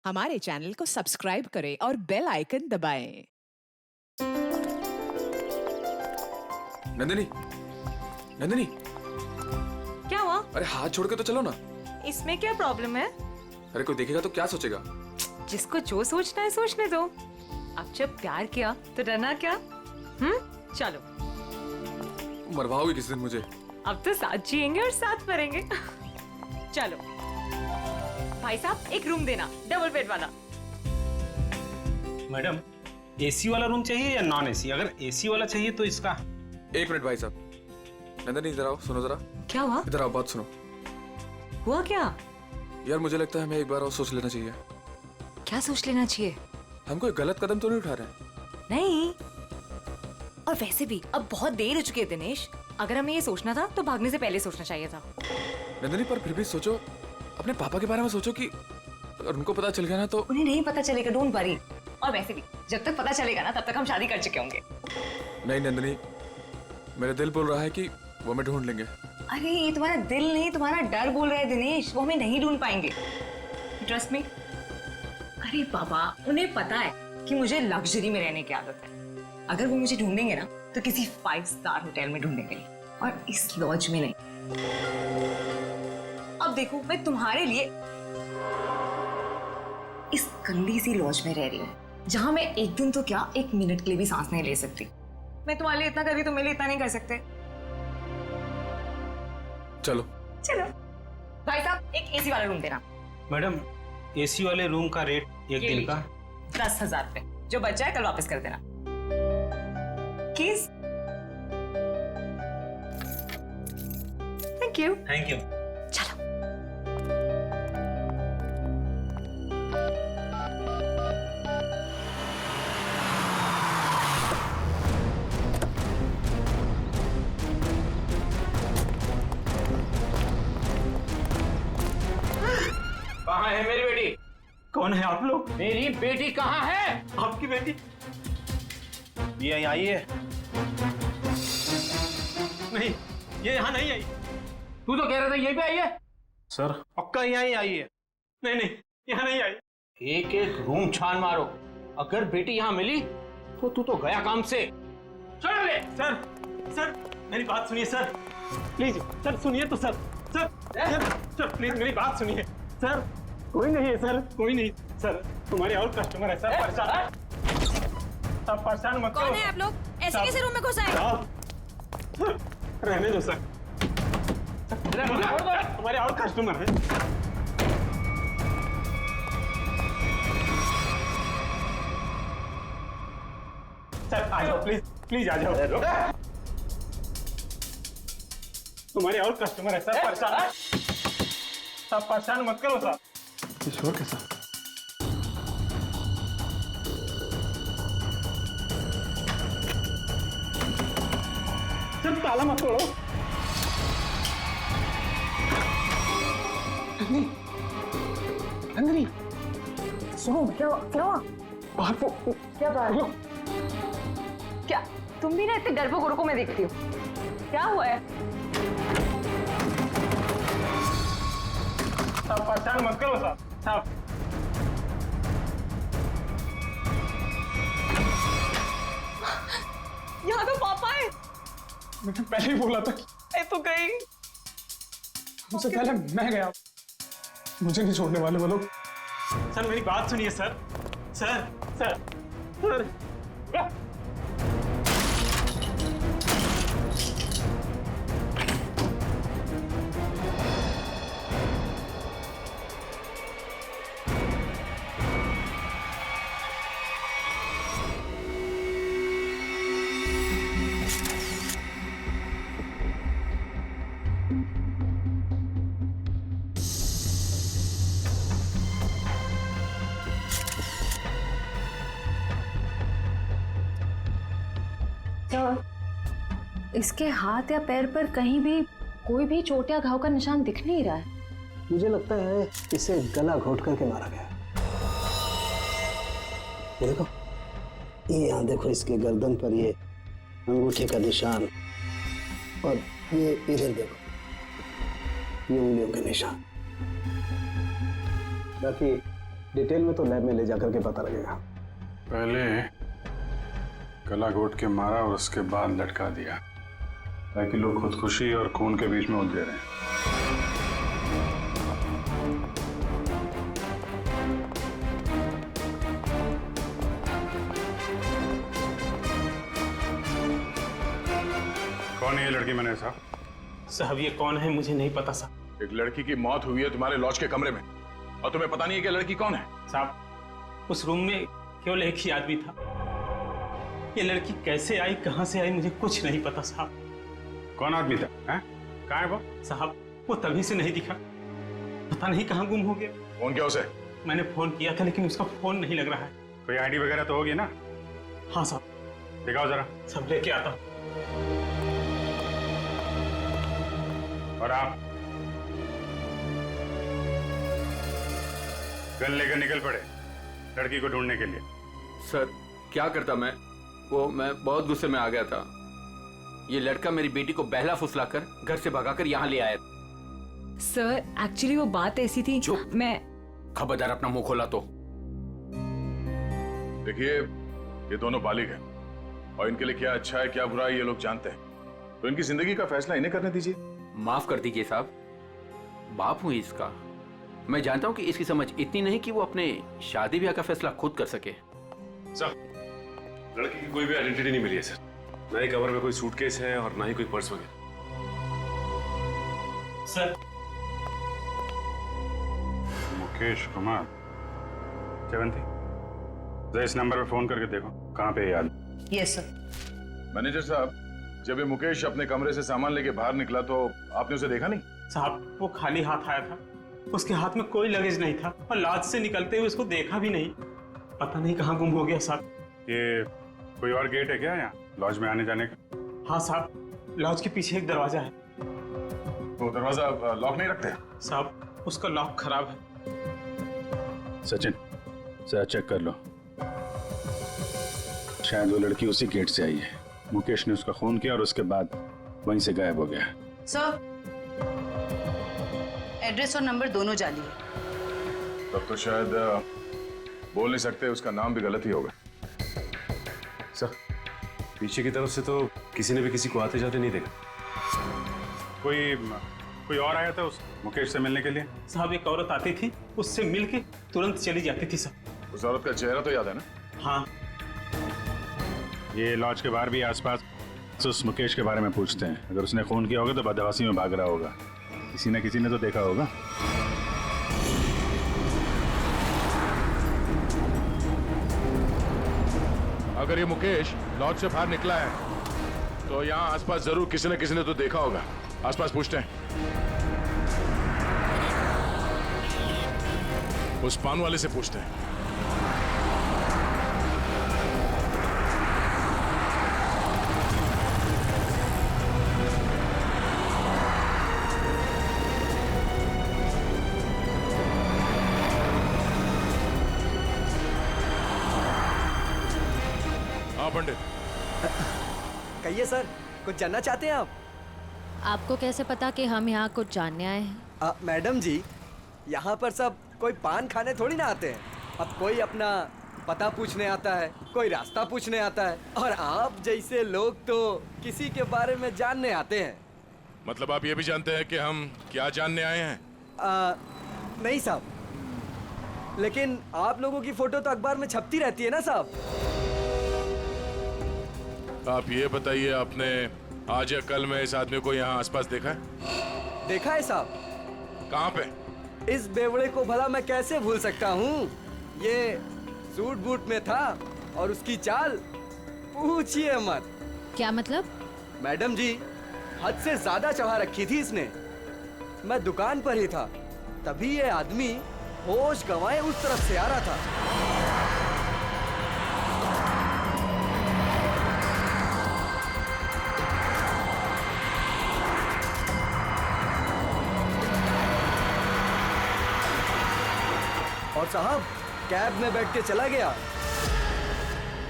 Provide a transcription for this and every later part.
हमारे चैनल को सब्सक्राइब करें और बेल आइकन दबाएं। नंदिनी, नंदिनी, क्या हुआ? अरे हाथ छोड़ के तो चलो ना। इसमें क्या प्रॉब्लम है? अरे कोई देखेगा तो क्या सोचेगा? जिसको जो सोचना है सोचने दो। अब जब प्यार किया तो डरना क्या? चलो। मरवाओगे किस दिन मुझे? अब तो साथ जिएंगे और साथ मरेंगे। चलो। भाई साहब एक रूम देना, डबल बेड वाला। मैडम, एसी वाला रूम चाहिए या नॉन एसी? अगर एसी वाला चाहिए तो इसका। एक मिनट भाई साहब। नंदिनी इधर आओ, सुनो जरा। क्या हुआ? इधर आओ, बात सुनो। हुआ क्या? यार मुझे लगता है हमें एक बार और सोच लेना चाहिए। क्या सोच लेना चाहिए? हम कोई गलत कदम तो नहीं उठा रहे हैं? नहीं। और वैसे भी अब बहुत देर हो चुकी है दिनेश। अगर हमें ये सोचना था तो भागने से पहले सोचना चाहिए था। नंदिनी पर फिर भी सोचो, अपने पापा के बारे में सोचो कि अगर उनको पता चल गया ना तो। उन्हें नहीं पता चलेगा, डोंट वरी। और वैसे भी जब तक पता चलेगा ना तब तक हम शादी कर चुके होंगे। नहीं नंदिनी, मेरा दिल बोल रहा है कि वो हमें ढूंढ लेंगे। अरे ये तुम्हारा दिल नहीं, तुम्हारा डर बोल रहा है दिनेश। वो हमें नहीं ढूंढ पाएंगे, ट्रस्ट मी। अरे बाबा, उन्हें पता है कि मुझे लग्जरी में रहने की आदत है। अगर वो मुझे ढूंढेंगे ना तो किसी 5 स्टार होटल में ढूंढेंगे, और इस लॉज में नहीं। अब देखो, मैं तुम्हारे लिए इस गंदी सी लॉज में रह रही हूँ, जहां मैं एक दिन तो क्या, 1 मिनट के लिए भी सांस नहीं ले सकती। मैं तुम्हारे लिए इतना कर रही, तो मेरे लिए इतना नहीं कर सकते? चलो चलो। भाई साहब एक एसी वाला रूम देना। मैडम, एसी वाले रूम का रेट एक दिन का 10,000 रुपए। जो बच जाए कल वापस कर देना। किस? Thank you. Thank you. चलो। कहाँ है मेरी बेटी? कौन है आप लोग? मेरी बेटी कहाँ है? आपकी बेटी ये आई है? नहीं, ये यहाँ नहीं आई। तू तो कह रहा था यहीं पे आई है। सर पक्का यहाँ ही आई है। नहीं नहीं, यहाँ नहीं आई। एक एक रूम छान मारो, अगर बेटी यहाँ मिली तो तू तो गया काम से। चल ले। सर सर मेरी बात सुनिए सर, प्लीज सर सुनिए तो सर। सर सर प्लीज मेरी बात सुनिए सर। कोई नहीं है सर, कोई नहीं सर। तुम्हारे और कस्टमर है सर, परेशान। आप परेशान मत करो। कौन है आप लोग? ऐसे कैसे रूम में घुस आए? रहने दो सर। हमारे और कस्टमर है। सर आ जाओ, प्लीज प्लीज आ जाओ। तुम्हारे और कस्टमर है सर, परेशान। आप परेशान मत करो सर। किशोर के साथ सर, ताला मत तोड़ो। नंदिनी सुनो। क्या हुआ? बाहर को क्या बात? क्या तुम भी ना इतने डरपोक औरतों को मैं देखती हूँ? क्या हुआ है? आप परेशान मत करो साहब। साहब यहाँ तो पापा है। मैंने पहले ही बोला था कि मैं तो गई। उससे पहले मैं गया। मुझे नहीं छोड़ने वाले वो लोग। सर मेरी बात सुनिए सर। सर सर सर तो इसके हाथ या पैर पर कहीं भी कोई भी चोट या घाव का निशान दिख नहीं रहा है। मुझे लगता है इसे गला घोट करके मारा गया। ये देखो, ये यहाँ देखो, इसके गर्दन पर ये अंगूठे का निशान, और ये इधर देखो, ये उंगलियों के निशान। बाकी डिटेल में तो लैब में ले जाकर के पता लगेगा। पहले गला घोट के मारा और उसके बाद लटका दिया, ताकि लोग खुदकुशी और खून के बीच में उलझे रहे। कौन है ये लड़की मैंने साहब? साहब ये कौन है मुझे नहीं पता साहब। एक लड़की की मौत हुई है तुम्हारे लॉज के कमरे में और तुम्हें पता नहीं है कि लड़की कौन है? साहब उस रूम में केवल एक ही आदमी था। ये लड़की कैसे आई, कहां से आई, मुझे कुछ नहीं पता साहब। कौन आदमी था? हैं? कहाँ है वो? साहब वो तभी से नहीं दिखा, पता नहीं कहाँ गुम हो गया। फोन किया उसे? मैंने फोन किया था लेकिन उसका फोन नहीं लग रहा है। कोई आईडी वगैरह तो होगी ना? हाँ साहब। दिखाओ जरा। सब लेके आता हूँ। और आप गन लेकर निकल पड़े लड़की को ढूंढने के लिए। सर क्या करता मैं बहुत गुस्से में आ गया था। ये लड़का मेरी बेटी को बहला फुसलाकर घर से भगाकर यहाँ ले आया। सर एक्चुअली वो बात ऐसी थी जो मैं खबरदार अपना मुंह खोला तो। देखिए ये दोनों बालिग हैं और इनके लिए क्या अच्छा है क्या बुरा है ये लोग जानते हैं, तो इनकी जिंदगी का फैसला इन्हें करने दीजिए। माफ कर दीजिए साहब, बाप हूं इसका। मैं जानता हूं कि इसकी समझ इतनी नहीं कि वो अपने शादी ब्याह का फैसला खुद कर सके। सर लड़की की कोई भी आइडेंटिटी नहीं मिली है सर, ना ही कवर में कोई सूटकेस है और ना ही कोई पर्स वगैरह। सर मुकेश कुमार जयवंती, जरा इस नंबर पे फोन करके देखो कहाँ पे याद। Yes sir. मैनेजर साहब, जब ये मुकेश अपने कमरे से सामान लेके बाहर निकला तो आपने उसे देखा नहीं? साहब वो खाली हाथ आया था, उसके हाथ में कोई लगेज नहीं था और लॉज से निकलते हुए उसको देखा भी नहीं। पता नहीं कहाँ गुम हो गया साहब। ये कोई और गेट है क्या यहाँ लॉज में आने जाने का? हाँ साहब, लॉज के पीछे एक दरवाजा है। तो दरवाजा लॉक नहीं रखते? साहब उसका लॉक खराब है। सचिन जरा चेक कर लो, शायद वो लड़की उसी गेट से आई है। मुकेश ने उसका खून किया और उसके बाद वहीं से गायब हो गया। सर एड्रेस और नंबर दोनों जाली है। तब तो शायद बोल नहीं सकते, उसका नाम भी गलत ही होगा। सर पीछे की तरफ से तो किसी ने भी किसी को आते जाते नहीं देखा। कोई और आया था उस मुकेश से मिलने के लिए? साहब एक औरत आती थी, उससे मिलके तुरंत चली जाती थी सर। उस औरत का चेहरा तो याद है ना? हाँ। ये लॉज के बाहर भी आसपास तो उस मुकेश के बारे में पूछते हैं। अगर उसने खून किया होगा तो बदहवासी में भाग रहा होगा, किसी न किसी ने तो देखा होगा। अगर ये मुकेश लॉज से बाहर निकला है तो यहाँ आसपास जरूर किसी न किसी ने तो देखा होगा। आसपास पूछते हैं। उस पान वाले से पूछते हैं। हाँ पंडित। कहिए सर, कुछ जानना चाहते हैं आप? आपको कैसे पता कि हम यहाँ कुछ जानने आए हैं? मैडम जी, यहाँ पर सब कोई पान खाने थोड़ी ना आते हैं। अब कोई अपना पता पूछने आता है, कोई रास्ता पूछने आता है, और आप जैसे लोग तो किसी के बारे में जानने आते हैं। मतलब आप ये भी जानते हैं कि हम क्या जानने आए हैं? नहीं साहब, लेकिन आप लोगों की फोटो तो अखबार में छपती रहती है ना साहब। आप ये बताइए, आपने आज या कल में इस आदमी को यहाँ आसपास देखा है? देखा है साहब। कहाँ पे? इस बेवड़े को भला मैं कैसे भूल सकता हूँ। ये सूट बूट में था और उसकी चाल पूछिए मत। क्या मतलब? मैडम जी, हद से ज्यादा चढ़ा रखी थी इसने। मैं दुकान पर ही था, तभी ये आदमी होश गंवाए उस तरफ से आ रहा था। और साहब कैब में बैठ के चला गया।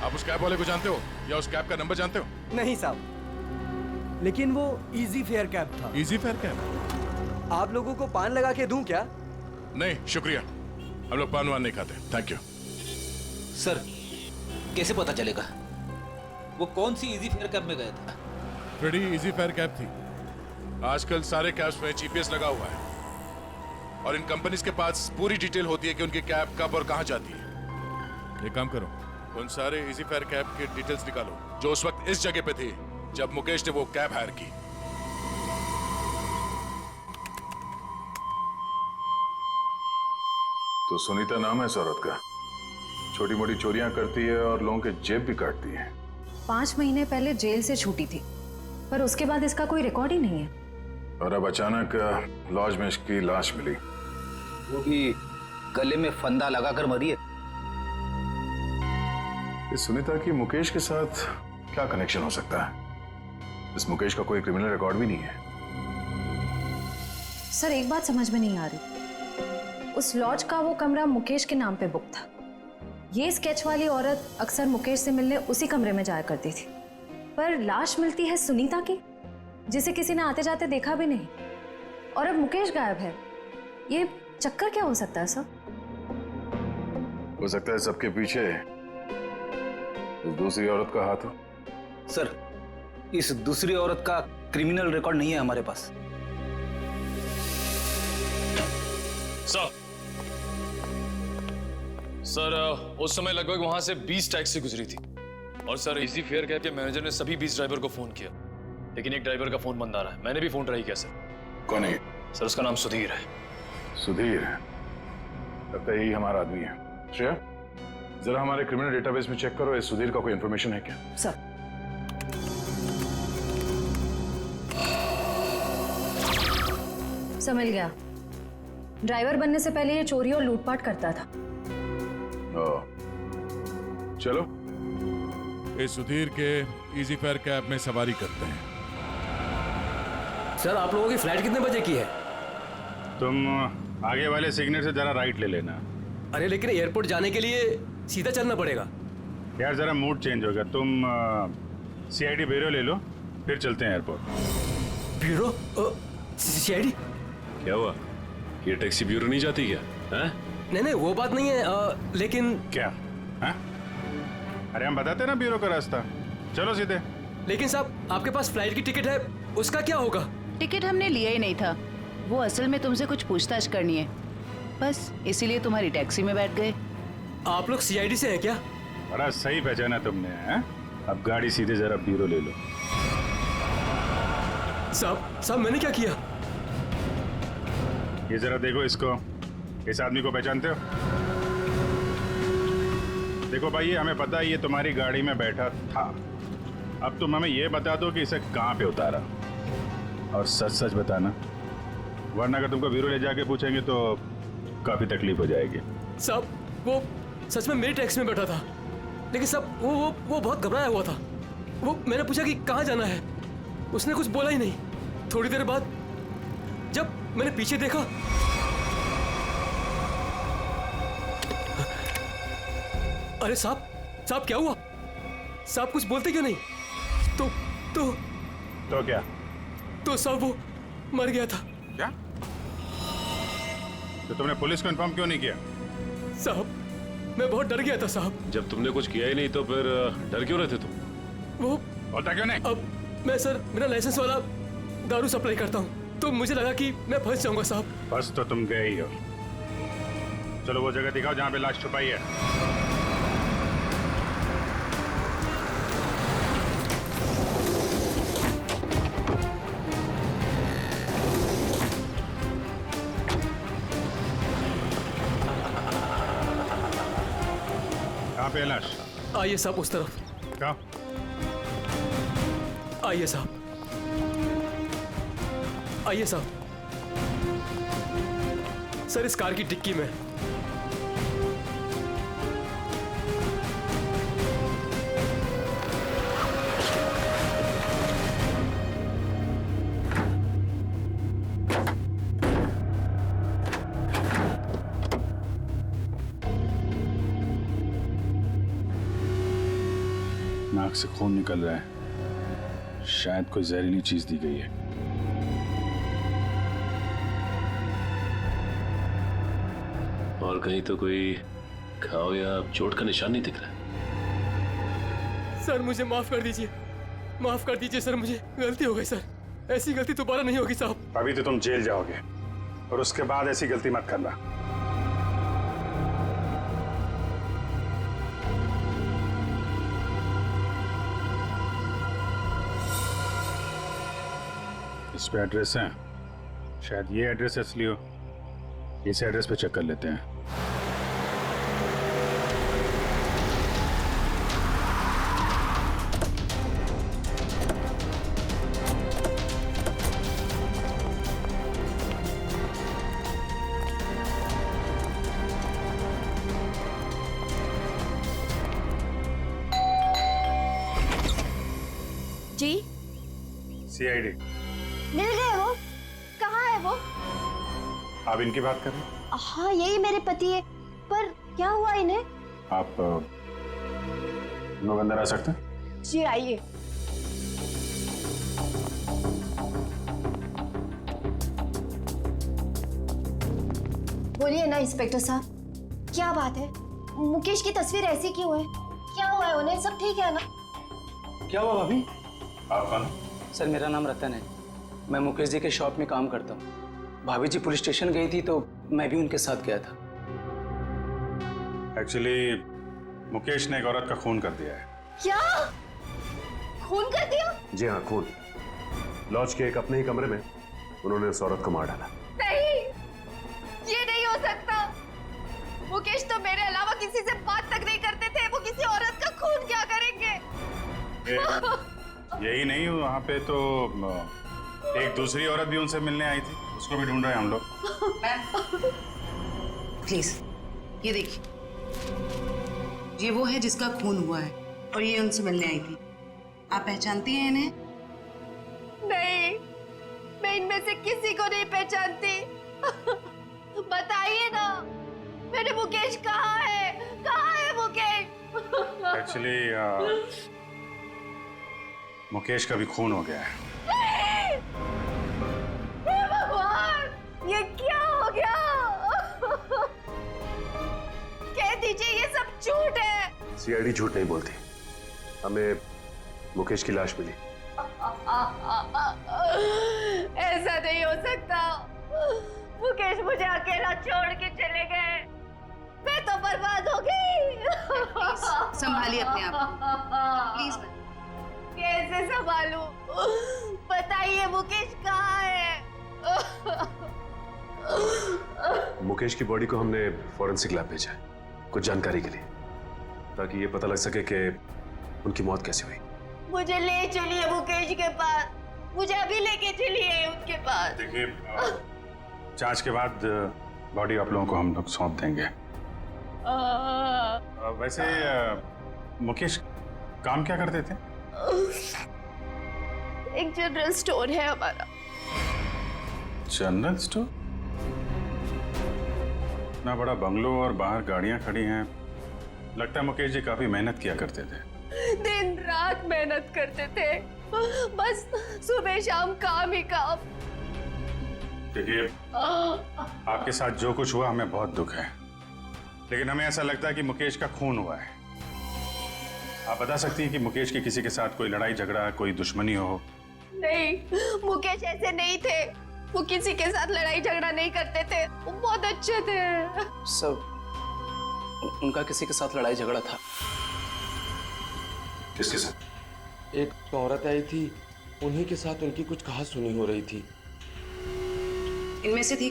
आप उस कैब वाले को जानते हो या उस कैब का नंबर जानते हो? नहीं साहब, लेकिन वो इजी फेयर कैब था। Easy fair cab? आप लोगों को पान लगा के दूं क्या? नहीं शुक्रिया, हम लोग पान वान नहीं खाते। Thank you. सर कैसे पता चलेगा वो कौन सी इजी फेयर कैब में गया था? बड़ी इजी फेयर कैब थी। आजकल सारे कैब्स में जीपीएस लगा हुआ है और इन कंपनीज के पास पूरी डिटेल होती है कि उनकी कैब कब और कहां जाती है। एक काम करो, उन सारे इजी फेयर कैब के डिटेल्स निकालो जो उस वक्त इस जगह पे थी जब मुकेश ने वो कैब हायर की। तो सुनीता नाम है इस औरत का, छोटी मोटी चोरियां करती है और लोगों के जेब भी काटती है। 5 महीने पहले जेल से छूटी थी, पर उसके बाद इसका कोई रिकॉर्ड ही नहीं है। और अब अचानक लॉज में इसकी लाश मिली, वो भी गले में फंदा लगाकर मरी है। इस सुनीता की मुकेश के साथ क्या कनेक्शन हो सकता है? इस मुकेश का कोई क्रिमिनल रिकॉर्ड भी नहीं है। सर एक बात समझ में नहीं आ रही, उस लॉज का वो कमरा मुकेश के नाम पे बुक था। ये स्केच वाली औरत अक्सर मुकेश से मिलने उसी कमरे में जाया करती थी, पर लाश मिलती है सुनीता की, जिसे किसी ने आते जाते देखा भी नहीं, और अब मुकेश गायब है। ये चक्कर क्या हो सकता है सर? हो सकता है सबके पीछे उस दूसरी औरत का हाथ हो। सर इस दूसरी औरत का क्रिमिनल रिकॉर्ड नहीं है हमारे पास। सर उस समय लगभग वहां से 20 टैक्सी गुजरी थी और सर इजी फेयर कैब के मैनेजर ने सभी 20 ड्राइवर को फोन किया, लेकिन एक ड्राइवर का फोन बंद आ रहा है। मैंने भी फोन ट्राई किया सर। कौन है? सर उसका नाम सुधीर है। सुधीर? लगता है यही हमारा आदमी है। श्रेया जरा हमारे क्रिमिनल डेटाबेस में चेक करो, इस सुधीर का कोई इंफॉर्मेशन है क्या? सर मिल गया। ड्राइवर बनने से पहले ये चोरी और लूटपाट करता था। चलो इस सुधीर के इजी फेयर कैब में सवारी करते हैं। सर आप लोगों की फ्लाइट कितने बजे की है? तुम आगे वाले सिग्नल से जरा राइट ले लेना। अरे लेकिन एयरपोर्ट जाने के लिए सीधा चलना पड़ेगा। यार जरा मूड चेंज होगा, तुम सीआईडी ब्यूरो ले लो, फिर चलते हैं एयरपोर्ट। ब्यूरो? सीआईडी? क्या हुआ, ये टैक्सी ब्यूरो नहीं जाती क्या? नहीं वो बात नहीं है, लेकिन क्या? अरे हम बताते ना ब्यूरो का रास्ता, चलो सीधे। लेकिन साहब आपके पास फ्लाइट की टिकट है, उसका क्या होगा? टिकट हमने लिया ही नहीं था, वो असल में तुमसे कुछ पूछताछ करनी है, बस इसीलिए तुम्हारी टैक्सी में बैठ गए। आप लोग सीआईडी से हैं क्या? बड़ा सही पहचाना तुमने है? अब गाड़ी सीधे जरा ब्यूरो ले लो। साहब मैंने क्या किया? ये जरा देखो इसको, इस आदमी को पहचानते हो? देखो भाई हमें पता है ये तुम्हारी गाड़ी में बैठा था, अब तुम हमें ये बता दो कि इसे कहाँ पे उतारा, और सच सच बताना, वरना अगर तुमको ब्यूरो ले जाके पूछेंगे तो काफी तकलीफ हो जाएगी। साहब वो सच में मेरी टैक्सी में बैठा था, लेकिन साहब वो बहुत घबराया हुआ था। वो मैंने पूछा कि कहाँ जाना है, उसने कुछ बोला ही नहीं। थोड़ी देर बाद जब मैंने पीछे देखा, अरे साहब क्या हुआ? साहब कुछ बोलते क्यों नहीं? तो क्या? तो साहब वो मर गया था। क्या? तो तुमने पुलिस को इन्फॉर्म क्यों नहीं किया? साहब मैं बहुत डर गया था साहब। जब तुमने कुछ किया ही नहीं तो फिर डर क्यों रहे थे तुम? वो होता क्यों नहीं? अब मैं सर मेरा लाइसेंस वाला दारू सप्लाई करता हूँ, तो मुझे लगा कि मैं फंस जाऊंगा साहब। बस तो तुम गए ही हो। चलो वो जगह दिखाओ जहाँ पे लाश छुपाई है। कहाँ पे है लाश? आइए साहब उस तरफ। क्या? आइए साहब, आइए साहब। सर इस कार की डिक्की में। नाक से खून निकल रहा है, शायद कोई जहरीली चीज दी गई है। और कहीं तो कोई घाव या चोट का निशान नहीं दिख रहा है। सर मुझे माफ कर दीजिए, माफ कर दीजिए सर, मुझे गलती हो गई सर, ऐसी गलती दोबारा नहीं होगी साहब। अभी तो तुम जेल जाओगे और उसके बाद ऐसी गलती मत करना। इस पे एड्रेस है, शायद ये एड्रेस असली हो। इस एड्रेस पे चेक कर लेते हैं। जी सीआईडी मिल गए वो? कहाँ है वो? आप इनकी बात कर रहे हैं? हाँ यही मेरे पति है, पर क्या हुआ इन्हें? आप लोग अंदर आ सकते हैं? जी आइए। बोलिए ना इंस्पेक्टर साहब, क्या बात है? मुकेश की तस्वीर ऐसी क्यों है? क्या हुआ है उन्हें? सब ठीक है ना? क्या हुआ भाभी? आप कौन? सर मेरा नाम रतन है, मैं मुकेश जी के शॉप में काम करता हूँ। भाभी जी पुलिस स्टेशन गई थी तो मैं भी उनके साथ गया था। एक्चुअली मुकेश ने एक औरत का खून कर दिया है। क्या? खून कर दिया? जी हाँ, खून। लॉज के एक अपने ही कमरे में उन्होंने उस औरत को मार डाला। नहीं, ये नहीं हो सकता। मुकेश तो मेरे अलावा किसी से बात तक नहीं करते थे, वो किसी औरत का खून क्या करेंगे? यही नहीं, वहाँ पे तो एक दूसरी औरत भी उनसे मिलने आई थी, उसको भी ढूंढ रहे हैं हम लोग। प्लीज ये देखिए, ये वो है जिसका खून हुआ है और ये उनसे मिलने आई थी। आप पहचानती हैं इन्हें? नहीं, मैं इनमें से किसी को नहीं पहचानती। बताइए ना, मेरे मुकेश कहाँ है? कहाँ है मुकेश? एक्चुअली मुकेश का भी खून हो गया है। हे भगवान, ये क्या हो गया? कह दीजिए ये सब झूठ है। सीआईडी झूठ नहीं बोलती। हमें मुकेश की लाश मिली। ऐसा नहीं हो सकता। मुकेश मुझे अकेला छोड़ के चले गए, मैं तो बर्बाद हो गई। संभालिए अपने आप, प्लीज। कैसे संभालूं? बताइए मुकेश कहाँ है? मुकेश की बॉडी को हमने फॉरेंसिक लैब भेजा है कुछ जानकारी के लिए, ताकि ये पता लग सके कि उनकी मौत कैसे हुई। मुझे ले चलिए मुकेश के पास, मुझे अभी लेके चलिए उनके पास। देखिए, जांच के बाद बॉडी आप लोगों को हम लोग सौंप देंगे। वैसे मुकेश काम क्या करते थे? एक जनरल स्टोर है हमारा। General store? इतना बड़ा बंगलो और बाहर गाड़ियां खड़ी हैं, लगता है मुकेश जी काफी मेहनत किया करते थे। दिन रात मेहनत करते थे, बस सुबह शाम काम ही काम। देखिए, आपके साथ जो कुछ हुआ हमें बहुत दुख है, लेकिन हमें ऐसा लगता है कि मुकेश का खून हुआ है। आप बता सकती हैं कि मुकेश की किसी के साथ कोई लड़ाई झगड़ा, कोई दुश्मनी हो? नहीं, मुकेश ऐसे नहीं थे। वो किसी के साथ लड़ाई झगड़ा नहीं करते थे, वो बहुत अच्छे थे। सब उनका किसी के साथ लड़ाई झगड़ा था। किसके साथ? एक औरत आई थी, उन्हीं के साथ उनकी कुछ कहा सुनी हो रही थी। इनमें से थी?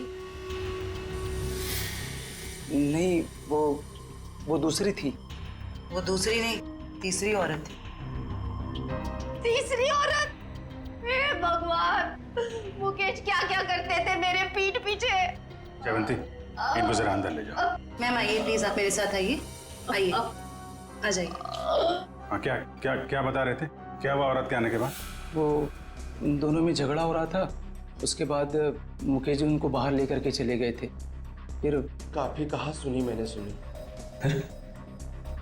नहीं, वो दूसरी थी। वो दूसरी नहीं, तीसरी औरत थी। तीसरी औरत? हे भगवान, मुकेश क्या क्या करते थे मेरे पीठ पीछे। जयवंती, इनको जरा अंदर ले जाओ। मैम आइए प्लीज, आप मेरे साथ आइए। आइए, आ जाइए। हाँ, क्या क्या क्या बता रहे थे? क्या हुआ औरत के आने के बाद? वो इन दोनों में झगड़ा हो रहा था, उसके बाद मुकेश जी उनको बाहर लेकर के चले गए थे। फिर काफी कहा सुनी मैंने सुनी।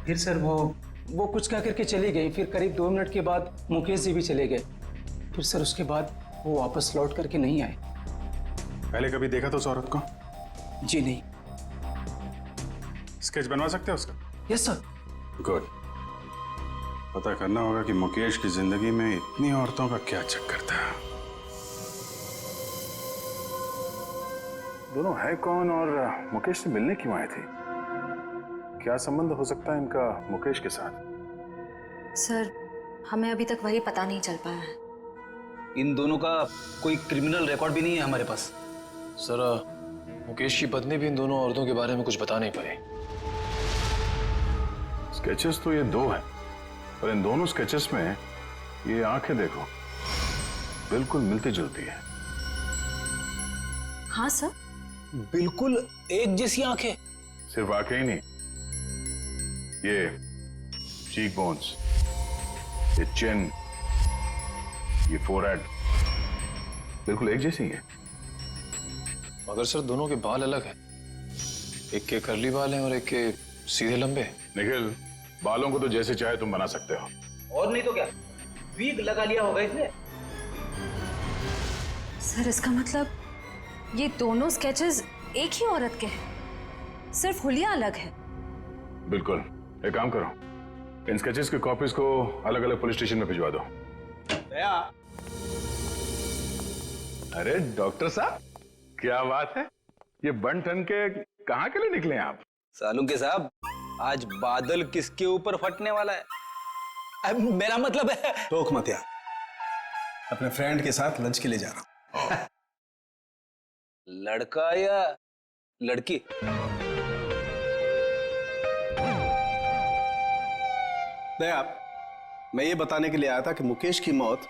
फिर सर वो कुछ कह करके चली गई। फिर करीब 2 मिनट के बाद मुकेश जी भी चले गए। फिर सर उसके बाद वो वापस लौट करके नहीं आए। पहले कभी देखा तो उस औरत को? जी नहीं। स्केच बनवा सकते हैं उसका? Yes sir. गुड। पता करना होगा कि मुकेश की जिंदगी में इतनी औरतों का क्या चक्कर था। दोनों है कौन और मुकेश से मिलने क्यों आए थे? क्या संबंध हो सकता है इनका मुकेश के साथ? सर, हमें अभी तक वही पता नहीं चल पाया है। इन दोनों का कोई क्रिमिनल रिकॉर्ड भी नहीं है हमारे पास। सर मुकेश की पत्नी भी इन दोनों औरतों के बारे में कुछ बता नहीं पाई। स्केचेस तो ये दो हैं, पर इन दोनों स्केचेस में ये आंखें देखो, बिल्कुल मिलती जुलती है। हाँ सर, बिल्कुल एक जैसी आंखें। सिर्फ आंखें ही नहीं, ये चीक बोन्स, ये चिन, ये फोरहेड, बिल्कुल एक जैसी है। मगर सर दोनों के बाल अलग हैं। एक के कर्ली बाल हैं और एक के सीधे लंबे। निखिल, बालों को तो जैसे चाहे तुम बना सकते हो, और नहीं तो क्या, वीग लगा लिया होगा इसने। सर इसका मतलब ये दोनों स्केचेस एक ही औरत के हैं, सिर्फ हुलिया अलग है। बिल्कुल। एक काम करो, इन स्केचेस की कॉपीज को अलग अलग पुलिस स्टेशन में भिजवा दो। दया। अरे डॉक्टर साहब, क्या बात है, ये बन ठन के कहाँ के लिए निकले आप? सालुंके साहब, आज बादल किसके ऊपर फटने वाला है? अब मेरा मतलब है। टोक मत यार, अपने फ्रेंड के साथ लंच के लिए जा रहा हूं। लड़का या लड़की? दया, मैं ये बताने के लिए आया था कि मुकेश की मौत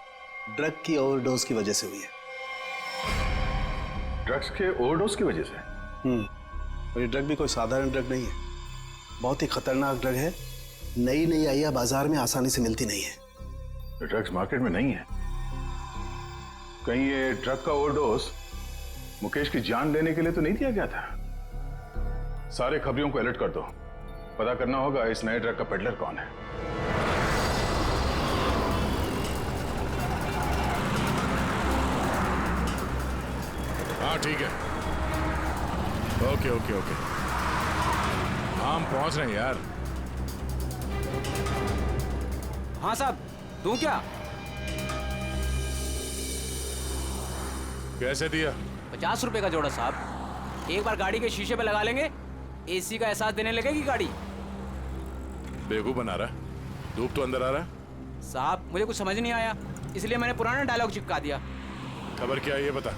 ड्रग की ओवरडोज की वजह से हुई है। ड्रग्स के ओवरडोज की वजह से? और ये ड्रग भी कोई साधारण ड्रग नहीं है, बहुत ही खतरनाक ड्रग है। नई नई आई है, बाजार में आसानी से मिलती नहीं है। ड्रग्स मार्केट में नहीं है? कहीं ये ड्रग का ओवरडोज मुकेश की जान लेने के लिए तो नहीं दिया गया था? सारे खबरियों को अलर्ट कर दो, पता करना होगा इस नए ड्रग का पेडलर कौन है। हाँ ठीक है, ओके ओके ओके, हम पहुंच रहे हैं यार। हाँ साहब, दूं क्या? कैसे दिया? 50 रुपए का जोड़ा साहब। एक बार गाड़ी के शीशे पे लगा लेंगे, एसी का एहसास देने लगेगी गाड़ी। बेवकूफ बना रहा है, धूप तो अंदर आ रहा है। साहब मुझे कुछ समझ नहीं आया, इसलिए मैंने पुराना डायलॉग चिपका दिया। खबर क्या है ये बता।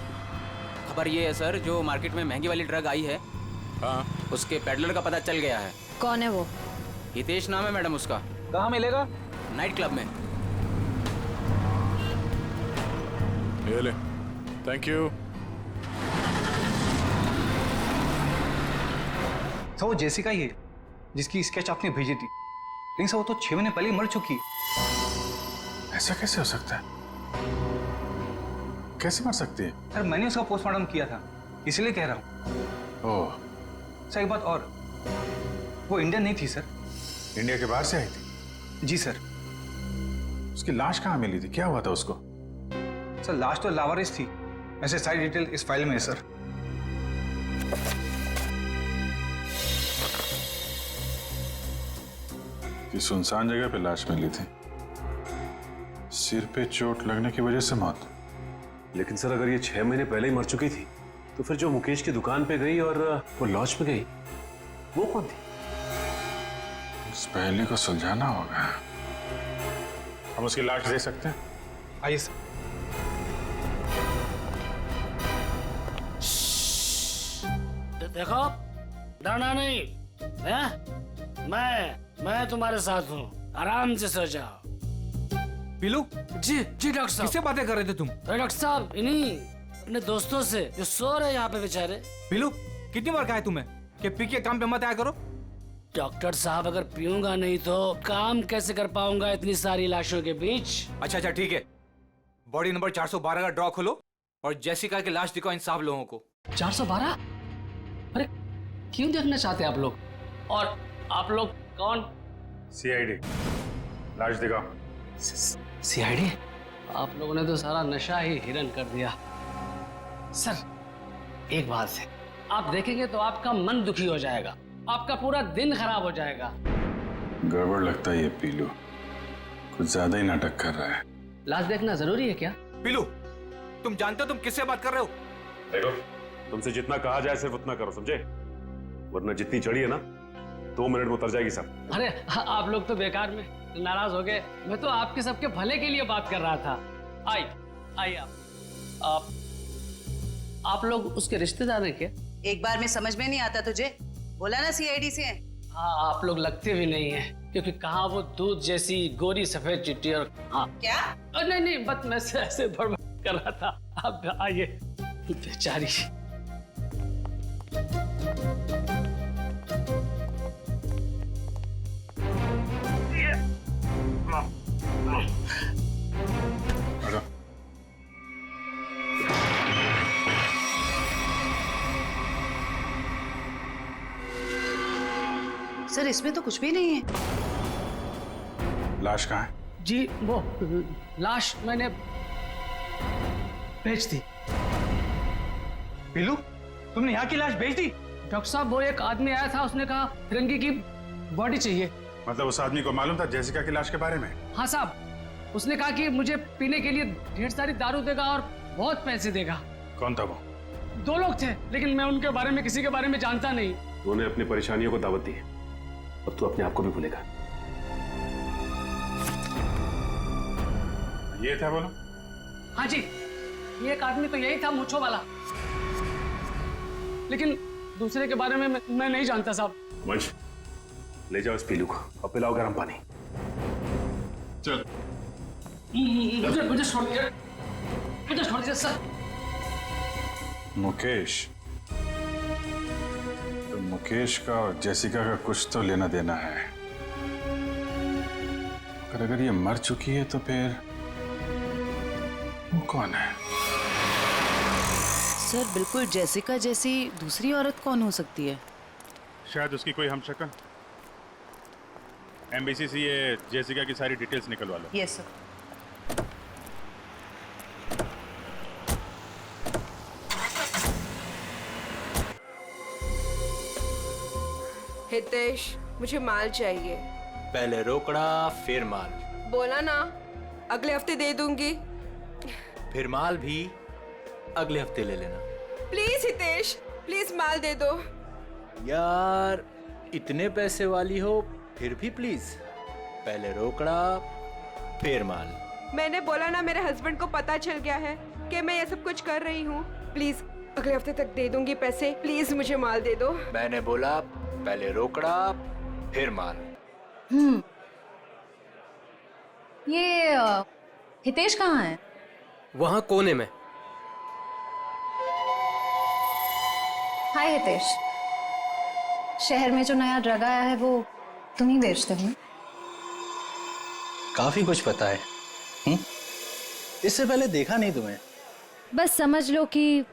खबर ये है सर, जो मार्केट में महंगी वाली ड्रग आई है, हाँ, उसके पेडलर का पता चल गया है। कौन है वो? हितेश नाम है मैडम उसका। कहाँ मिलेगा? नाइट क्लब में। ये ले, थैंक यू। सर वो जेसिका ही है जिसकी स्केच आपने भेजी थी, लेकिन सर वो तो 6 महीने पहले ही मर चुकी है। ऐसा कैसे हो सकता है? कैसे मर सकती है? सर मैंने उसका पोस्टमार्टम किया था, इसलिए कह रहा हूँ। ओह। सर एक बात और, वो इंडियन नहीं थी सर। इंडिया के बाहर से आई थी? जी सर। उसकी लाश कहाँ मिली थी, क्या हुआ था उसको? सर लाश तो लावारिस थी, ऐसे सारी डिटेल इस फाइल में है सर। कि सुनसान जगह पे लाश मिली थी, सिर पे चोट लगने की वजह से मौत। लेकिन सर अगर ये 6 महीने पहले ही मर चुकी थी, तो फिर जो मुकेश की दुकान पे गई और वो लॉज पे गई, वो कौन थी? उस पहले को सुलझाना होगा। हम उसकी लाश दे सकते हैं? आइए सर। देखो, डरना नहीं है? मैं तुम्हारे साथ हूँ, आराम से सो जाओ। पीलू? जी डॉक्टर साहब। किससे बातें कर रहे थे तुम? अरे डॉक्टर साहब, इन्हीं अपने दोस्तों से जो सो रहे यहाँ पे बेचारे। पीलू, कितनी बार कहा है तुम्हें कि पी के काम पे मत आया करो? डॉक्टर साहब, अगर पीऊंगा नहीं तो काम कैसे कर पाऊंगा इतनी सारी लाशों के बीच? अच्छा ठीक है, बॉडी नंबर 412 का ड्रॉ खोलो और जेसिका की लाश दिखाओ इन सब लोगों को। 412? अरे क्यों देखना चाहते हैं आप लोग? और आप लोग कौन? सीआईडी। लाश दिखाओ। सीआईडी? आप लोगों ने तो सारा नशा ही हिरन कर दिया। सर एक बात है, आप देखेंगे तो आपका मन दुखी हो जाएगा। आपका पूरा दिन खराब हो जाएगा। गड़बड़ लगता है ये पीलू, कुछ ज्यादा ही नाटक कर रहा है। लाश देखना जरूरी है क्या? पीलू, तुम जानते हो तुम किससे बात कर रहे हो? देखो, तुमसे जितना कहा जाए सिर्फ उतना करो, समझे? वरना जितनी चढ़ी है ना 2 मिनट में उतर जाएगी सब। अरे आप लोग तो बेकार में नाराज हो गए। मैं तो आपके सबके भले के लिए बात कर रहा था। आइए आप लोग उसके रिश्तेदार हैं क्या? एक बार में समझ में नहीं आता तुझे? बोला ना सीआईडी से है। हाँ, आप लोग लगते भी नहीं हैं, क्योंकि कहाँ वो दूध जैसी गोरी सफेद चिट्ठी और हाँ क्या? नहीं बस मैं ऐसे बड़बड़ कर रहा था। आप आइए। बेचारी। सर इसमें तो कुछ भी नहीं है। लाश कहाँ है? जी वो लाश मैंने भेज दी। पीलू, तुमने यहाँ की लाश भेज दी? डॉक्टर साहब, वो एक आदमी आया था, उसने कहा फिरंगी की बॉडी चाहिए। मतलब उस आदमी को मालूम था जेसिका की लाश के बारे में? हाँ साहब, उसने कहा कि मुझे पीने के लिए ढेर सारी दारू देगा और बहुत पैसे देगा। कौन था वो? 2 लोग थे, लेकिन मैं उनके बारे में किसी के बारे में जानता नहीं। उन्होंने अपनी परेशानियों को दावत दी है, अब तू अपने आप को भी भूलेगा। ये था बोलो? हाँ जी, ये एक आदमी तो यही था, मूंछों वाला, लेकिन दूसरे के बारे में मैं नहीं जानता साहब। वंश, ले जाओ इस पीलू को और पिलाओ गर्म पानी। चल। मुझे छोड़ दीजिए सर। मुकेश, तो मुकेश का और जेसिका का कुछ तो लेना देना है। अगर ये मर चुकी है तो फिर वो कौन है? सर बिल्कुल जेसिका जैसी दूसरी औरत कौन हो सकती है? शायद उसकी कोई हमशक्ल। एमबीसी से ये जेसिका की सारी डिटेल्स निकलवा लो। Yes sir. हितेश, मुझे माल चाहिए। पहले रोकड़ा फिर माल। बोला ना अगले हफ्ते दे दूंगी। फिर माल भी अगले हफ्ते ले लेना। प्लीज हितेश, प्लीज माल दे दो। यार इतने पैसे वाली हो फिर भी प्लीज, पहले रोकड़ा फिर माल। मैंने बोला ना मेरे हस्बैंड को पता चल गया है कि मैं ये सब कुछ कर रही हूँ। प्लीज अगले हफ्ते तक दे दूंगी पैसे। प्लीज मुझे माल दे दो। मैंने बोला पहले रोकड़ा फिर माल। ये हितेश कहाँ है? वहां कोने में। हाय हितेश, शहर में जो नया ड्रग आया है वो तुम ही बेचते हो? काफी कुछ पता है। इससे पहले देखा नहीं तुम्हें। बस समझ लो कि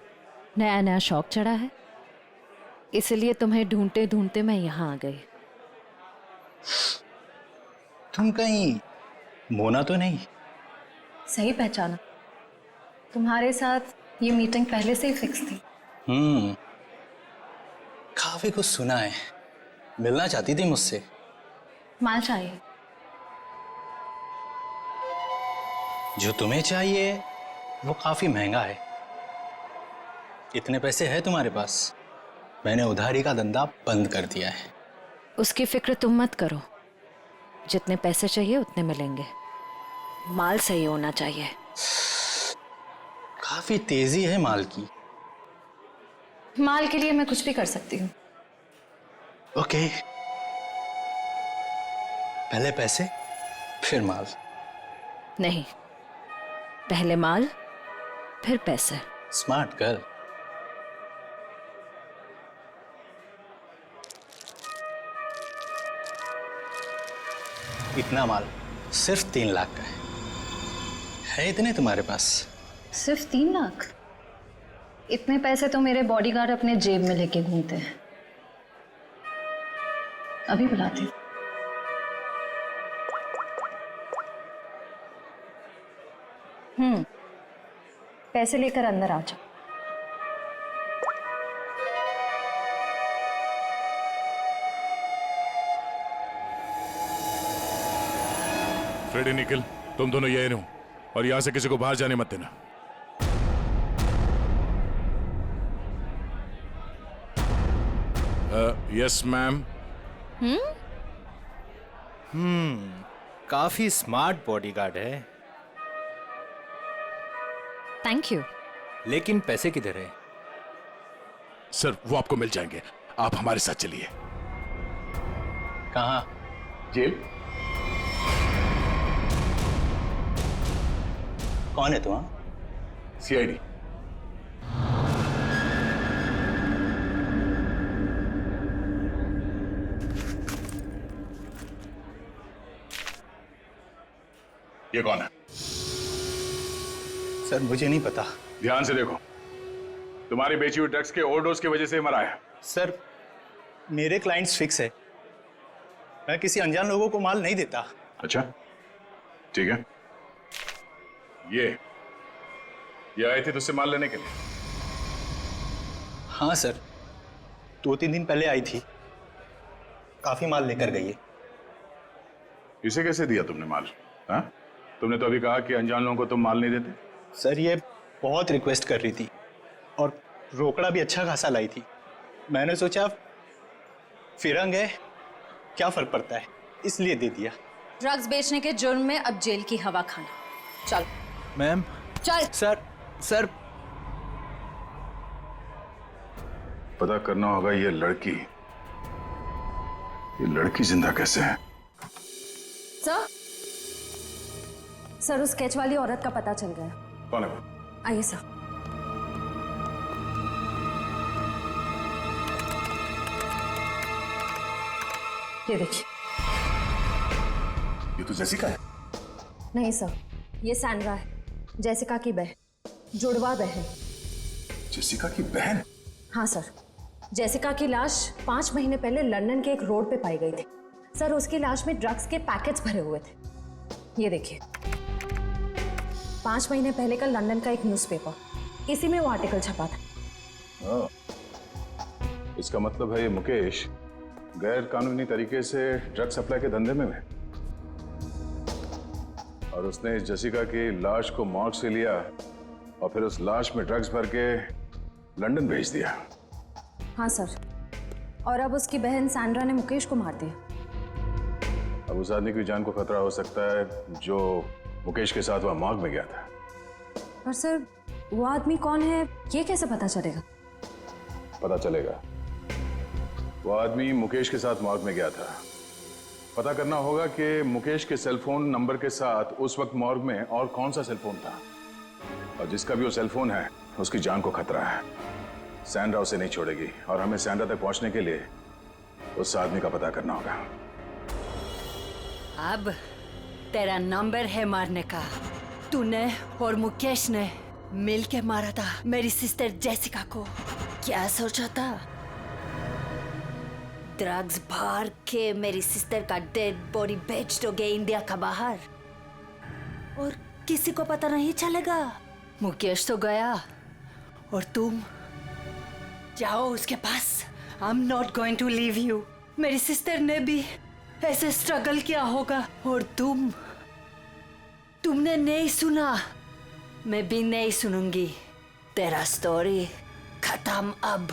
नया नया शौक चढ़ा है, इसलिए तुम्हें ढूंढते ढूंढते मैं यहाँ आ गई। तुम कहीं मोना तो नहीं? सही पहचाना, तुम्हारे साथ ये मीटिंग पहले से ही फिक्स थी। काफी कुछ सुना है, मिलना चाहती थी मुझसे। माल चाहिए। जो तुम्हें चाहिए वो काफी महंगा है। इतने पैसे है तुम्हारे पास? मैंने उधारी का धंधा बंद कर दिया है। उसकी फिक्र तुम मत करो, जितने पैसे चाहिए उतने मिलेंगे। माल सही होना चाहिए। काफी तेजी है माल की। माल के लिए मैं कुछ भी कर सकती हूँ। ओके, पहले पैसे फिर माल। नहीं, पहले माल फिर पैसे। Smart girl. इतना माल सिर्फ 3 लाख का है इतने तुम्हारे पास? सिर्फ 3 लाख? इतने पैसे तो मेरे बॉडीगार्ड अपने जेब में लेके घूमते हैं। अभी बुलाती हूँ। पैसे लेकर अंदर आ जाओ। फ्रेडी निकल, तुम दोनों यही रहो और यहां से किसी को बाहर जाने मत देना। Yes ma'am. काफी स्मार्ट बॉडीगार्ड है। Thank you. लेकिन पैसे किधर है? सर वो आपको मिल जाएंगे, आप हमारे साथ चलिए। कहाँ? जेल। कौन है तू? सीआईडी। ये कौन है? सर मुझे नहीं पता। ध्यान से देखो, तुम्हारी बेची हुई ड्रग्स के ओवरडोज की वजह से मरा है। सर मेरे क्लाइंट्स फिक्स है, मैं किसी अनजान लोगों को माल नहीं देता। अच्छा ठीक है। ये आए थे तुझसे माल लेने के लिए? हाँ सर, 2-3 दिन पहले आई थी, काफी माल लेकर गई है। इसे कैसे दिया तुमने माल? हाँ, तुमने तो अभी कहा कि अनजान लोगों को तुम माल नहीं देते। सर ये बहुत रिक्वेस्ट कर रही थी और रोकड़ा भी अच्छा खासा लाई थी। मैंने सोचा फिरंग है, क्या फर्क पड़ता है, इसलिए दे दिया। ड्रग्स बेचने के जुर्म में अब जेल की हवा खाना। चल मैम। चल। सर पता करना होगा ये लड़की जिंदा कैसे है। सर उस स्केच वाली औरत का पता चल गया। कौन है? आइए सर। ये देखिए। ये तो जेसिका है। नहीं सर, ये सैंड्रा है, जेसिका की बहन, जुड़वा बहन। जेसिका की बहन? हाँ सर, जेसिका की लाश 5 महीने पहले लंदन के एक रोड पे पाई गई थी। सर उसकी लाश में ड्रग्स के पैकेट्स भरे हुए थे। ये देखिए, 5 महीने पहले का लंदन का एक न्यूज़पेपर, इसी में वो आर्टिकल छपा था। इसका मतलब है ये मुकेश गैर कानूनी तरीके से ड्रग सप्लाई के धंधे में है और उसने इस जेसिका की लाश को मॉर्ग से लिया और फिर उस लाश में ड्रग्स भर के लंदन भेज दिया। हाँ सर, और अब उसकी बहन सैंड्रा ने मुकेश को मार दिया। अब उस आदमी की जान को खतरा हो सकता है जो मुकेश के साथ वह मॉर्ग में गया था। पर सर वो आदमी कौन है ये कैसे पता चलेगा? पता चलेगा। वो आदमी मुकेश के साथ मॉर्ग में गया था। पता करना होगा कि मुकेश के सेलफोन नंबर के साथ उस वक्त मॉर्ग में और कौन सा सेलफोन था, और जिसका भी वो सेलफोन है उसकी जान को खतरा है। सैंड्रा उसे नहीं छोड़ेगी और हमें सैंड्रा तक पहुंचने के लिए उस आदमी का पता करना होगा। अब तेरा नंबर है मारने का। तूने और मुकेश ने मिलके मारा था मेरी सिस्टर जेसिका को। क्या सोचा था? ड्रग्स भर के मेरी सिस्टर का डेड बॉडी बेच दोगे इंडिया का बाहर और किसी को पता नहीं चलेगा। मुकेश तो गया और तुम जाओ उसके पास। I am not going to leave you. मेरी सिस्टर ने भी ऐसे स्ट्रगल किया होगा और तुमने नहीं सुना, मैं भी नहीं सुनूंगी। तेरा स्टोरी खत्म अब।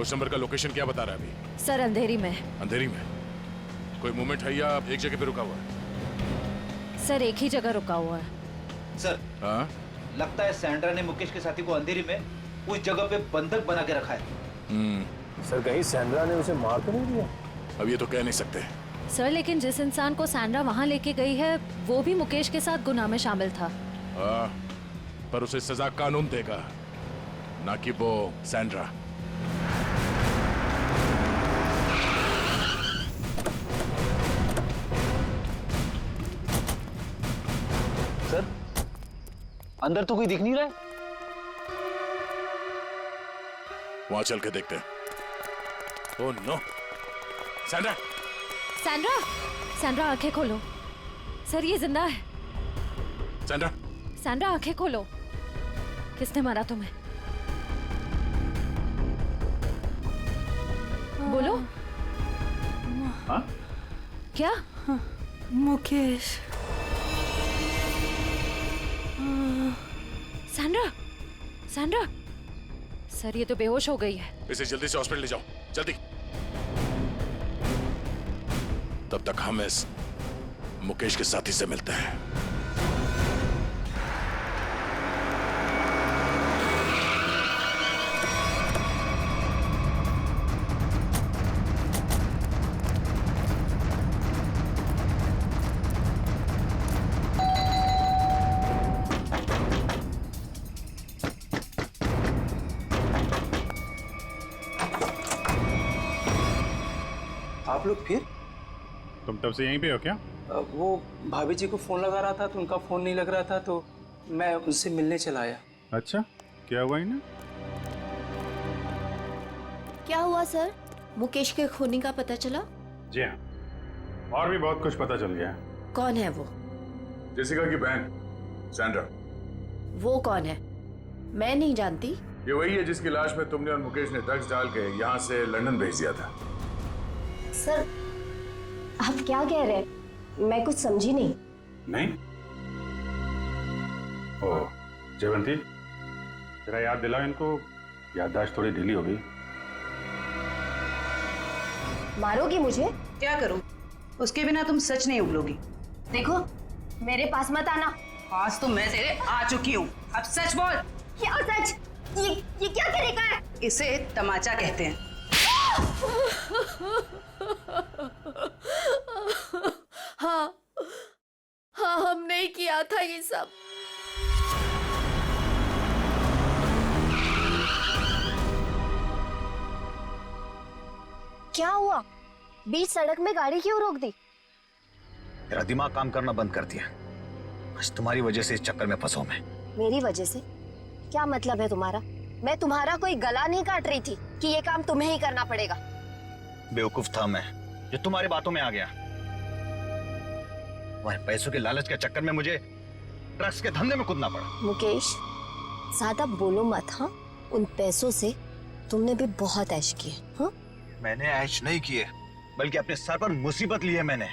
उस नंबर का लोकेशन क्या बता रहा है अभी? सर अंधेरी में। अंधेरी में? कोई मूवमेंट है या एक जगह पे रुका हुआ है? सर एक ही जगह रुका हुआ है। सर हाँ? लगता है सैंड्रा ने मुकेश के साथी को अंधेरी में उस जगह पे बंधक बना के रखा है। सर कहीं सैंड्रा ने उसे मार तो नहीं दिया? अब ये तो कह नहीं सकते सर, लेकिन जिस इंसान को सैंड्रा वहां लेके गई है वो भी मुकेश के साथ गुनाह में शामिल था। पर उसे सजा कानून देगा, ना कि वो सैंड्रा। सर अंदर तो कोई दिख नहीं रहा है। वहां चल के देखते हैं। Oh no, Sandra! Sandra! Sandra आंखें खोलो। सर ये जिंदा है। सैंड्रा! सैंड्रा आंखें खोलो। किसने मारा तुम्हें? बोलो। हाँ? क्या? मुकेश। सैंड्रा, सैंड्रा, सर ये तो बेहोश हो गई है। इसे जल्दी से हॉस्पिटल ले जाओ, जल्दी। तब तक हम इस मुकेश के साथी से मिलते हैं। आप लोग फिर? तुम तब से यहीं पे हो क्या? वो भाभी जी को फोन लगा रहा था तो उनका फोन नहीं लग रहा था तो मैं उनसे मिलने चला आया। अच्छा, क्या हुआ इन्हें? क्या हुआ सर? मुकेश के खूनी का पता चला? जी हाँ, और भी बहुत कुछ पता चल गया। कौन है वो? जेसिका की बहन सैंड्रा। वो कौन है? मैं नहीं जानती। ये वही है जिसकी लाश में तुमने और मुकेश ने ड्रग्स डाल के यहाँ से लंदन भेज दिया था। सर, आप क्या कह रहे हैं? मैं कुछ समझी नहीं। नहीं? ओह, जयवंती, जरा याद दिलाओ इनको, याददाश्त थोड़ी ढीली हो गई। मारोगी मुझे? क्या करूं? उसके बिना तुम सच नहीं उगलोगी। देखो, मेरे पास मत आना। आज तो मैं तेरे आ चुकी हूँ। अब सच बोल। क्या सच? ये क्या तरीका है? इसे तमाचा कहते हैं। हाँ, हाँ, हमने ही किया था ये सब। क्या हुआ? बीच सड़क में गाड़ी क्यों रोक दी? तेरा दिमाग काम करना बंद कर दिया। आज तुम्हारी वजह से इस चक्कर में फंसा मैं। मेरी वजह से? क्या मतलब है तुम्हारा? मैं तुम्हारा कोई गला नहीं काट रही थी कि ये काम तुम्हें ही करना पड़ेगा। बेवकूफ था मैं जो तुम्हारी बातों में आ गया। तुम्हारे पैसों के लालच के चक्कर में मुझे ड्रग्स के धंधे में कूदना पड़ा। मुकेश, ज्यादा बोलो मत। हाँ, उन पैसों से तुमने भी बहुत ऐश किए। हाँ, मैंने ऐश नहीं किए, बल्कि अपने सर पर मुसीबत ली है मैंने।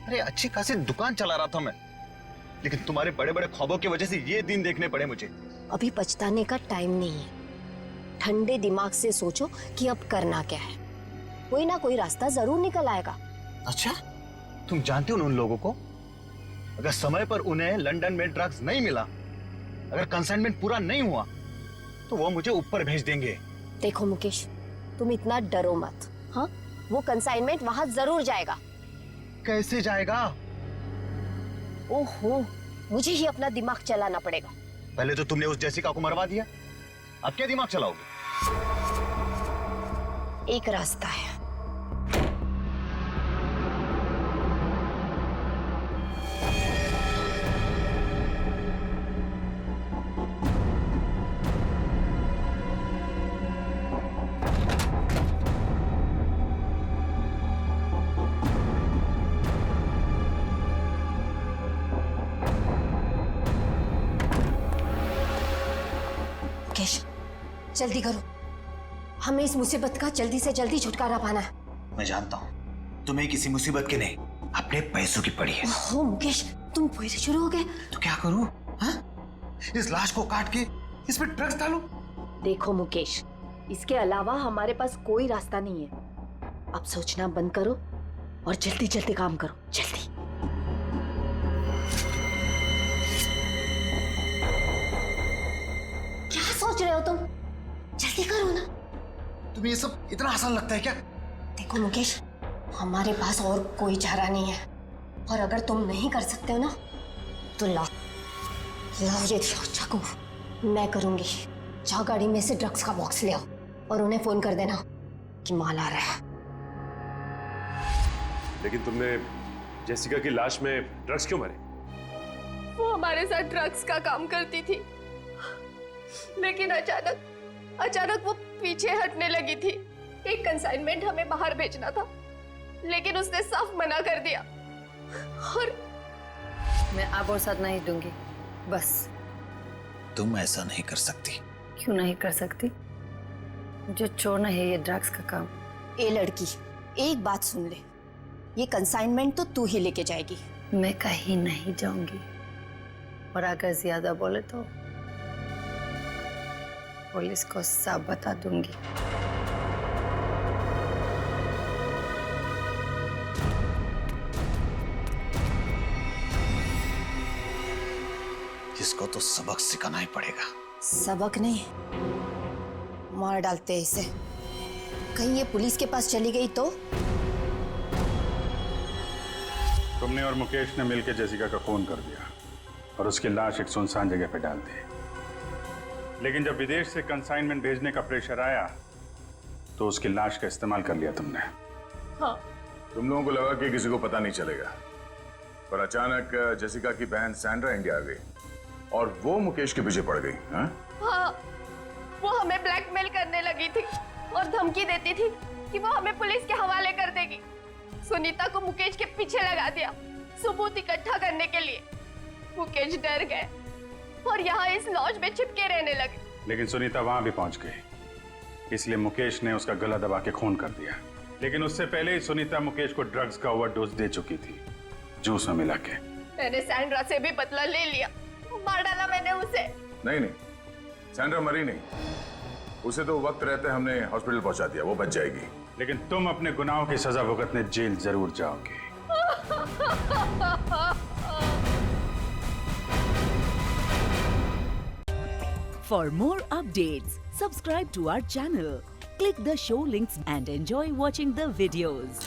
अरे अच्छी खासी दुकान चला रहा था मैं, लेकिन तुम्हारे बड़े बड़े ख्वाबों की वजह से ये दिन देखने पड़े मुझे। अभी पछताने का टाइम नहीं है। ठंडे दिमाग से सोचो कि अब करना क्या है। कोई ना कोई रास्ता जरूर निकल आएगा। अच्छा, तुम जानते हो उन लोगों को? अगर समय पर उन्हें लंदन में ड्रग्स नहीं मिला, अगर कंसाइनमेंट पूरा नहीं हुआ, तो वो मुझे ऊपर भेज देंगे। देखो मुकेश, तुम इतना डरो मत। हाँ, वो कंसाइनमेंट वहां जरूर जाएगा। कैसे जाएगा? ओहो, मुझे ही अपना दिमाग चलाना पड़ेगा। पहले तो तुमने उस जेसिका को मरवा दिया, अब क्या दिमाग चलाओगे? एक रास्ता है। मुकेश, जल्दी करो, हमें इस मुसीबत का जल्दी से जल्दी छुटकारा पाना है। मैं जानता हूँ तुम्हें किसी मुसीबत की नहीं, अपने पैसों की पड़ी है। ओह मुकेश, तुम फिर शुरू हो गए। तो क्या करूँ? हाँ? इस लाश को काट के इस पे ड्रग्स डालूं? देखो मुकेश, इसके अलावा हमारे पास कोई रास्ता नहीं है। अब सोचना बंद करो और जल्दी जल्दी काम करो, जल्दी। क्या सोच रहे हो तुम? जल्दी करो ना। तुम्हें ये सब इतना आसान लगता है क्या? देखो मुकेश, हमारे पास और कोई चारा नहीं है, और अगर तुम नहीं कर सकते हो ना तो लाओ ये चाकू, मैं करूंगी। जाओ गाड़ी में से ड्रग्स का बॉक्स ले आओ और उन्हें फोन कर देना कि माल आ रहा है। लेकिन तुमने जेसिका की लाश में ड्रग्स क्यों मारे? वो हमारे साथ ड्रग्स का काम करती थी, लेकिन अचानक वो पीछे हटने लगी थी। एक कंसाइनमेंट हमें बाहर भेजना था, लेकिन उसने साफ मना कर दिया। और मैं अब और साथ नहीं दूंगी, बस। तुम ऐसा नहीं कर सकती। क्यों नहीं कर सकती? मुझे छोड़ना है ये ड्रग्स का काम। ए लड़की, एक बात सुन ले, ये कंसाइनमेंट तो तू ही लेके जाएगी। मैं कहीं नहीं जाऊंगी, और अगर ज्यादा बोले तो पुलिस को सब बता दूंगी। इसको तो सबक सिखाना ही पड़ेगा। सबक नहीं, मार डालते हैं इसे। कहीं ये पुलिस के पास चली गई तो? तुमने और मुकेश ने मिलकर जेसिका का खून कर दिया और उसकी लाश एक सुनसान जगह पे डाल दी। लेकिन जब विदेश से कंसाइनमेंट भेजने का प्रेशर आया तो उसकी लाश का इस्तेमाल कर लिया तुमने। हाँ। तुम लोगों को लगा कि किसी को पता नहीं चलेगा, पर अचानक जेसिका की बहन सैंड्रा इंडिया आ गई और वो मुकेश के पीछे पड़ गई। हाँ, वो हमें ब्लैकमेल करने लगी थी और धमकी देती थी कि वो हमें पुलिस के हवाले कर देगी। सुनीता को मुकेश के पीछे लगा दिया सबूत इकट्ठा करने के लिए। मुकेश डर गए और यहाँ इस लॉज में चिपके रहने लगे। लेकिन सुनीता वहां भी पहुंच गई, इसलिए मुकेश ने उसका गला दबा के खून कर दिया। लेकिन उससे पहले ही सुनीता मुकेश को ड्रग्स का ओवरडोज दे चुकी थी, जूस में मिला के। मैंने सैंड्रा से भी बदला ले लिया, मार डाला मैंने उसे। नहीं नहीं, सैंड्रा मरी नहीं, उसे तो वक्त रहते हमने हॉस्पिटल पहुंचा दिया, वो बच जाएगी। लेकिन तुम अपने गुनाहों की सजा भुगतने जेल जरूर जाओगे। For more updates, subscribe to our channel, click the show links and enjoy watching the videos.